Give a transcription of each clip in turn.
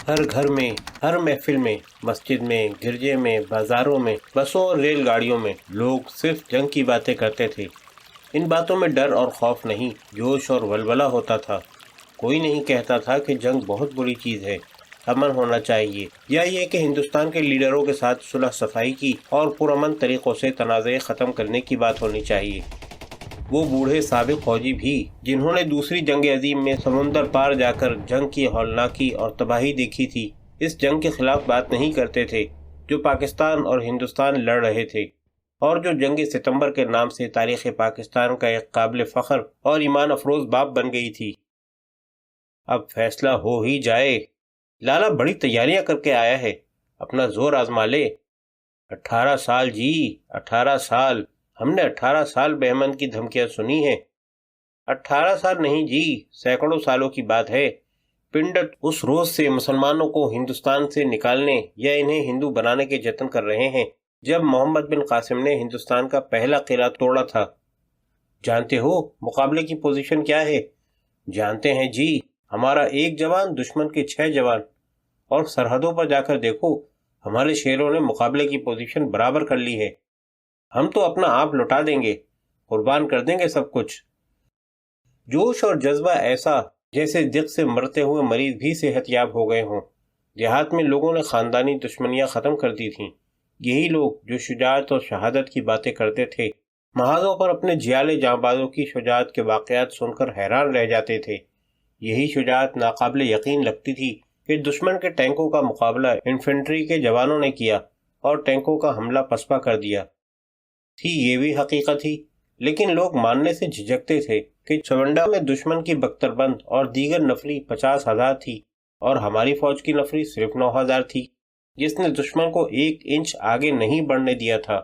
ہر گھر میں، ہر محفل میں، مسجد میں، گرجے میں، بازاروں میں، بسوں اور ریل گاڑیوں میں لوگ صرف جنگ کی باتیں کرتے تھے۔ ان باتوں میں ڈر اور خوف نہیں، جوش اور ولولہ ہوتا تھا۔ کوئی نہیں کہتا تھا کہ جنگ بہت بری چیز ہے، امن ہونا چاہیے، یا یہ کہ ہندوستان کے لیڈروں کے ساتھ صلح صفائی کی اور پرامن طریقوں سے تنازع ختم کرنے کی بات ہونی چاہیے۔ وہ بوڑھے سابق فوجی بھی، جنہوں نے دوسری جنگ عظیم میں سمندر پار جا کر جنگ کی ہولناکی اور تباہی دیکھی تھی، اس جنگ کے خلاف بات نہیں کرتے تھے جو پاکستان اور ہندوستان لڑ رہے تھے، اور جو جنگ ستمبر کے نام سے تاریخ پاکستان کا ایک قابل فخر اور ایمان افروز باب بن گئی تھی۔ اب فیصلہ ہو ہی جائے۔ لالا بڑی تیاریاں کر کے آیا ہے، اپنا زور آزما لے۔ 18 سال جی، 18 سال، ہم نے 18 سال بہمن کی دھمکیاں سنی ہیں۔ 18 سال نہیں جی، سینکڑوں سالوں کی بات ہے۔ پنڈت اس روز سے مسلمانوں کو ہندوستان سے نکالنے یا انہیں ہندو بنانے کے جتن کر رہے ہیں جب محمد بن قاسم نے ہندوستان کا پہلا قلعہ توڑا تھا۔ جانتے ہو مقابلے کی پوزیشن کیا ہے؟ جانتے ہیں جی، ہمارا ایک جوان دشمن کے 6 جوان، اور سرحدوں پر جا کر دیکھو، ہمارے شیروں نے مقابلے کی پوزیشن برابر کر لی ہے۔ ہم تو اپنا آپ لٹا دیں گے، قربان کر دیں گے سب کچھ۔ جوش اور جذبہ ایسا جیسے دق سے مرتے ہوئے مریض بھی صحت یاب ہو گئے ہوں۔ دیہات میں لوگوں نے خاندانی دشمنیاں ختم کر دی تھیں۔ یہی لوگ جو شجاعت اور شہادت کی باتیں کرتے تھے، محاذوں پر اپنے جیالے جانبازوں کی شجاعت کے واقعات سن کر حیران رہ جاتے تھے۔ یہی شجاعت ناقابل یقین لگتی تھی کہ دشمن کے ٹینکوں کا مقابلہ انفنٹری کے جوانوں نے کیا اور ٹینکوں کا حملہ پسپا کر دیا۔ تھی یہ بھی حقیقت ہی، لیکن لوگ ماننے سے جھجکتے تھے کہ چونڈا میں دشمن کی بختربند اور دیگر نفری 50,000 تھی، اور ہماری فوج کی نفری صرف 9,000 تھی، جس نے دشمن کو 1 انچ آگے نہیں بڑھنے دیا تھا۔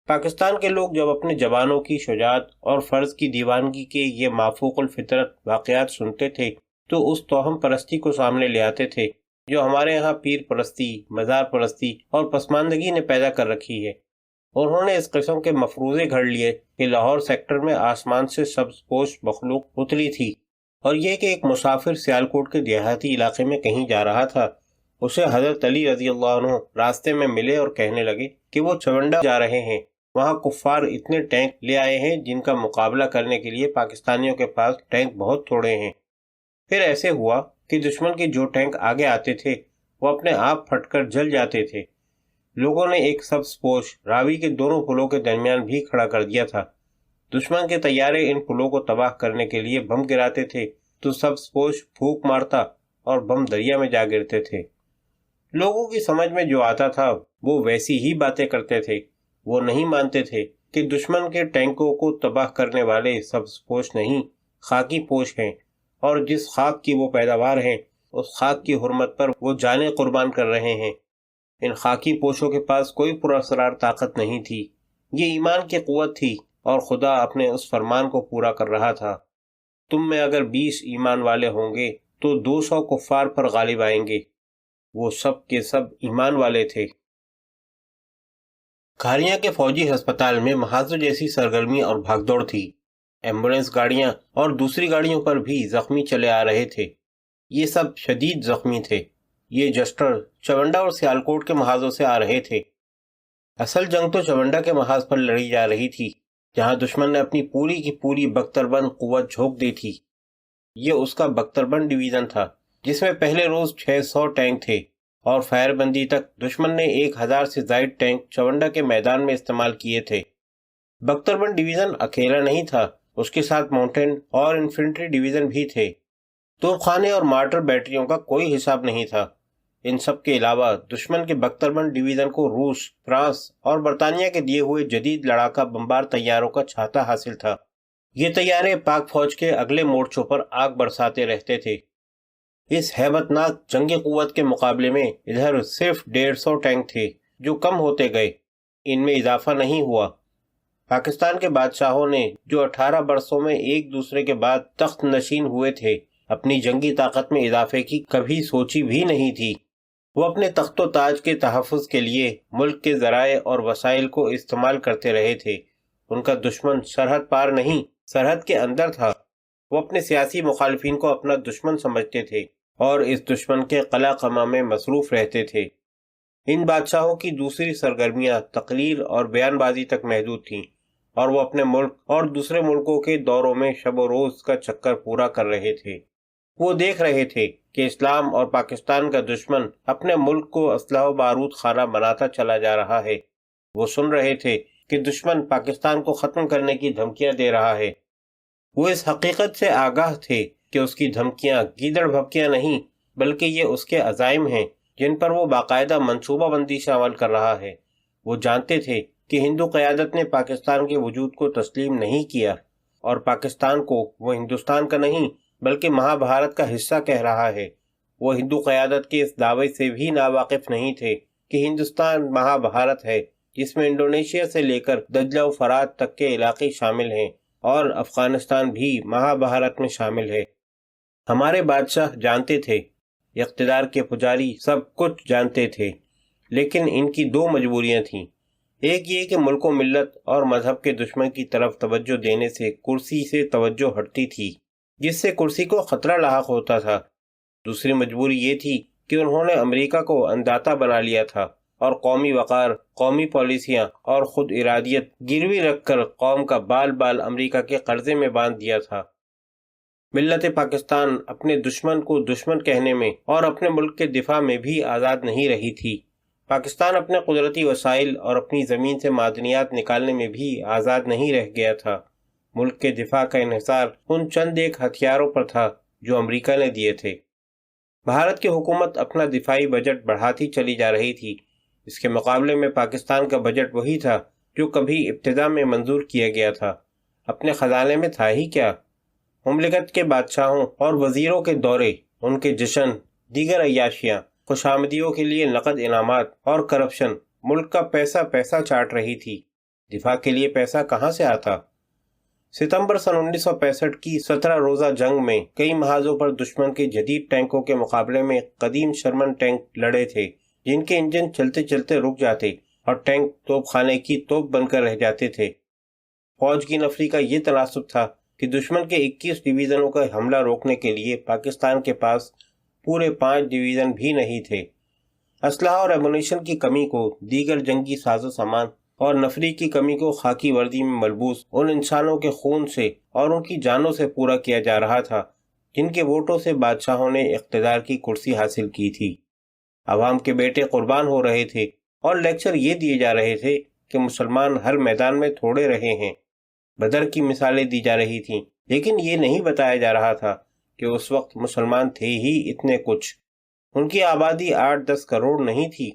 پاکستان کے لوگ جب اپنے جوانوں کی شجاعت اور فرض کی دیوانگی کے یہ مافوق الفطرت واقعات سنتے تھے تو اس توہم پرستی کو سامنے لے آتے تھے جو ہمارے یہاں پیر پرستی، مزار پرستی اور پسماندگی نے پیدا کر رکھی ہے۔ انہوں نے اس قسم کے مفروضے گھڑ لیے کہ لاہور سیکٹر میں آسمان سے سبز پوش مخلوق اتری تھی، اور یہ کہ ایک مسافر سیالکوٹ کے دیہاتی علاقے میں کہیں جا رہا تھا، اسے حضرت علی رضی اللہ عنہ راستے میں ملے اور کہنے لگے کہ وہ چونڈا جا رہے ہیں، وہاں کفار اتنے ٹینک لے آئے ہیں جن کا مقابلہ کرنے کے لیے پاکستانیوں کے پاس ٹینک بہت تھوڑے ہیں۔ پھر ایسے ہوا کہ دشمن کے جو ٹینک آگے آتے تھے وہ اپنے آپ پھٹ کر جل جاتے تھے۔ لوگوں نے ایک سبز پوش راوی کے دونوں پلوں کے درمیان بھی کھڑا کر دیا تھا۔ دشمن کے طیارے ان پلوں کو تباہ کرنے کے لیے بم گراتے تھے تو سبز پوش پھونک مارتا اور بم دریا میں جا گرتے تھے۔ لوگوں کی سمجھ میں جو آتا تھا وہ ویسی ہی باتیں کرتے تھے۔ وہ نہیں مانتے تھے کہ دشمن کے ٹینکوں کو تباہ کرنے والے سبز پوش نہیں، خاکی پوش ہیں، اور جس خاک کی وہ پیداوار ہیں اس خاک کی حرمت پر وہ جانیں قربان کر رہے ہیں۔ ان خاکی پوشوں کے پاس کوئی پراسرار طاقت نہیں تھی، یہ ایمان کی قوت تھی، اور خدا اپنے اس فرمان کو پورا کر رہا تھا۔ تم میں اگر 20 ایمان والے ہوں گے تو 200 کفار پر غالب آئیں گے۔ وہ سب کے سب ایمان والے تھے۔ کھاریاں کے فوجی ہسپتال میں محاذوں جیسی سرگرمی اور بھاگ دوڑ تھی۔ ایمبولینس گاڑیاں اور دوسری گاڑیوں پر بھی زخمی چلے آ رہے تھے۔ یہ سب شدید زخمی تھے۔ یہ جسٹر چونڈا اور سیالکوٹ کے محاذوں سے آ رہے تھے۔ اصل جنگ تو چونڈا کے محاذ پر لڑی جا رہی تھی، جہاں دشمن نے اپنی پوری کی پوری بختربند قوت جھونک دی تھی۔ یہ اس کا بختربند ڈویژن تھا جس میں پہلے روز 600 ٹینک تھے، اور فائر بندی تک دشمن نے 1000 سے زائد ٹینک چونڈا کے میدان میں استعمال کیے تھے۔ بختربند ڈویژن اکیلا نہیں تھا، اس کے ساتھ ماؤنٹین اور انفنٹری ڈویژن بھی تھے۔ توپخانے اور مارٹر بیٹریوں کا کوئی حساب نہیں تھا۔ ان سب کے علاوہ دشمن کے بختربند ڈویژن کو روس، فرانس اور برطانیہ کے دیے ہوئے جدید لڑاکا بمبار طیاروں کا چھاتا حاصل تھا۔ یہ طیارے پاک فوج کے اگلے مورچوں پر آگ برساتے رہتے تھے۔ اس ہیبت ناک جنگی قوت کے مقابلے میں ادھر صرف 150 ٹینک تھے جو کم ہوتے گئے، ان میں اضافہ نہیں ہوا۔ پاکستان کے بادشاہوں نے جو 18 برسوں میں ایک دوسرے کے بعد تخت نشین ہوئے تھے، اپنی جنگی طاقت میں اضافے کی کبھی سوچی بھی نہیں تھی۔ وہ اپنے تخت و تاج کے تحفظ کے لیے ملک کے ذرائع اور وسائل کو استعمال کرتے رہے تھے۔ ان کا دشمن سرحد پار نہیں، سرحد کے اندر تھا۔ وہ اپنے سیاسی مخالفین کو اپنا دشمن سمجھتے تھے اور اس دشمن کے قلع قمع میں مصروف رہتے تھے۔ ان بادشاہوں کی دوسری سرگرمیاں تقریر اور بیان بازی تک محدود تھیں، اور وہ اپنے ملک اور دوسرے ملکوں کے دوروں میں شب و روز کا چکر پورا کر رہے تھے۔ وہ دیکھ رہے تھے کہ اسلام اور پاکستان کا دشمن اپنے ملک کو اسلحہ و بارود خانہ بناتا چلا جا رہا ہے۔ وہ سن رہے تھے کہ دشمن پاکستان کو ختم کرنے کی دھمکیاں دے رہا ہے۔ وہ اس حقیقت سے آگاہ تھے کہ اس کی دھمکیاں گیدڑ بھپکیاں نہیں، بلکہ یہ اس کے عزائم ہیں جن پر وہ باقاعدہ منصوبہ بندی سے عمل کر رہا ہے۔ وہ جانتے تھے کہ ہندو قیادت نے پاکستان کے وجود کو تسلیم نہیں کیا، اور پاکستان کو وہ ہندوستان کا نہیں بلکہ مہابھارت کا حصہ کہہ رہا ہے۔ وہ ہندو قیادت کے اس دعوے سے بھی ناواقف نہیں تھے کہ ہندوستان مہابھارت ہے، جس میں انڈونیشیا سے لے کر دجلہ و فرات تک کے علاقے شامل ہیں، اور افغانستان بھی مہابھارت میں شامل ہے۔ ہمارے بادشاہ جانتے تھے، اقتدار کے پجاری سب کچھ جانتے تھے، لیکن ان کی دو مجبوریاں تھیں۔ ایک یہ کہ ملک و ملت اور مذہب کے دشمن کی طرف توجہ دینے سے کرسی سے توجہ ہٹتی تھی، جس سے کرسی کو خطرہ لاحق ہوتا تھا۔ دوسری مجبوری یہ تھی کہ انہوں نے امریکہ کو انداتا بنا لیا تھا، اور قومی وقار، قومی پالیسیاں اور خود ارادیت گروی رکھ کر قوم کا بال بال امریکہ کے قرضے میں باندھ دیا تھا۔ ملت پاکستان اپنے دشمن کو دشمن کہنے میں اور اپنے ملک کے دفاع میں بھی آزاد نہیں رہی تھی۔ پاکستان اپنے قدرتی وسائل اور اپنی زمین سے معدنیات نکالنے میں بھی آزاد نہیں رہ گیا تھا۔ ملک کے دفاع کا انحصار ان چند ایک ہتھیاروں پر تھا جو امریکہ نے دیے تھے۔ بھارت کی حکومت اپنا دفاعی بجٹ بڑھاتی چلی جا رہی تھی۔ اس کے مقابلے میں پاکستان کا بجٹ وہی تھا جو کبھی ابتدا میں منظور کیا گیا تھا۔ اپنے خزانے میں تھا ہی کیا؟ مملکت کے بادشاہوں اور وزیروں کے دورے، ان کے جشن، دیگر عیاشیاں، خوشامدیوں کے لیے نقد انعامات اور کرپشن ملک کا پیسہ چاٹ رہی تھی۔ دفاع کے لیے پیسہ کہاں سے آتا؟ ستمبر سن 1965 کی 17 روزہ جنگ میں کئی محاذوں پر دشمن کے جدید ٹینکوں کے مقابلے میں قدیم شرمن ٹینک لڑے تھے، جن کے انجن چلتے چلتے رک جاتے اور ٹینک توپ خانے کی توپ بن کر رہ جاتے تھے۔ فوج کی نفری کا یہ تناسب تھا کہ دشمن کے 21 ڈویژنوں کا حملہ روکنے کے لیے پاکستان کے پاس پورے 5 ڈویژن بھی نہیں تھے۔ اسلحہ اور ایمونیشن کی کمی کو، دیگر جنگی ساز و سامان اور نفری کی کمی کو خاکی وردی میں ملبوس ان انسانوں کے خون سے اور ان کی جانوں سے پورا کیا جا رہا تھا جن کے ووٹوں سے بادشاہوں نے اقتدار کی کرسی حاصل کی تھی۔ عوام کے بیٹے قربان ہو رہے تھے، اور لیکچر یہ دیے جا رہے تھے کہ مسلمان ہر میدان میں تھوڑے رہے ہیں۔ بدر کی مثالیں دی جا رہی تھیں، لیکن یہ نہیں بتایا جا رہا تھا کہ اس وقت مسلمان تھے ہی اتنے کچھ۔ ان کی آبادی 8-10 کروڑ نہیں تھی۔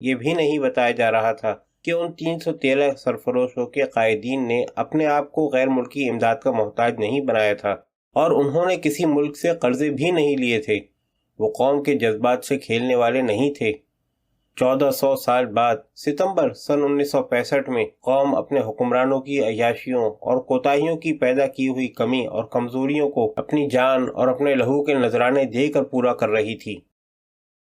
یہ بھی نہیں بتایا جا رہا تھا کہ ان 313 سرفروشوں کے قائدین نے اپنے آپ کو غیر ملکی امداد کا محتاج نہیں بنایا تھا، اور انہوں نے کسی ملک سے قرضے بھی نہیں لیے تھے۔ وہ قوم کے جذبات سے کھیلنے والے نہیں تھے۔ 1400 سال بعد ستمبر سن 1965 میں قوم اپنے حکمرانوں کی عیاشیوں اور کوتاہیوں کی پیدا کی ہوئی کمی اور کمزوریوں کو اپنی جان اور اپنے لہو کے نذرانے دے کر پورا کر رہی تھی۔